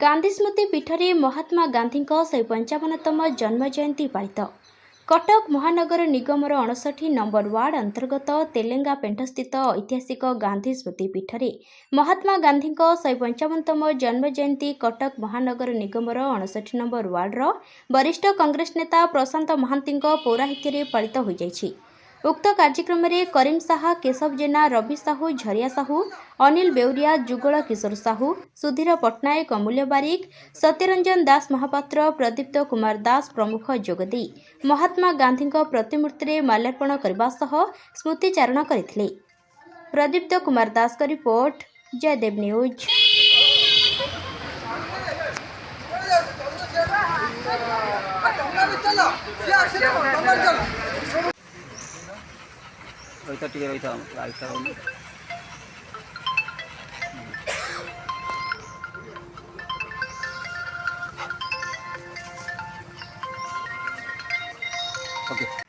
गांधी स्मृति पीठरे महात्मा गांधी 155तम जन्म जयंती पालित। कटक महानगर निगमर 59 number ward अंतर्गत तेलेंगा पेंटस्थित ऐतिहासिक गांधी स्मृति पीठरे महात्मा गांधी 155तम जन्म जयंती कटक महानगर निगमर 59 नंबर वार्डर वरिष्ठ कांग्रेस नेता प्रशांत महांती पौराहित्य पालित हो जाइछि। उक्त कार्यक्रम में करीम साहा, केशव जेना, रवि साहू, झरिया साहू, अनिल बेउरिया, जुगल किशोर साहू, सुधीर पट्टनायक, अमूल्य बारिक, सत्यरंजन दास महापात्र, प्रदीप्त कुमार दास प्रमुख जोगदे महात्मा गांधी प्रतिमूर्ति में माल्यार्पण करने सह स्मृतिचारण करथिले। प्रदीप्त कुमार दास का रिपोर्ट, जयदेव न्यूज। रही ओके।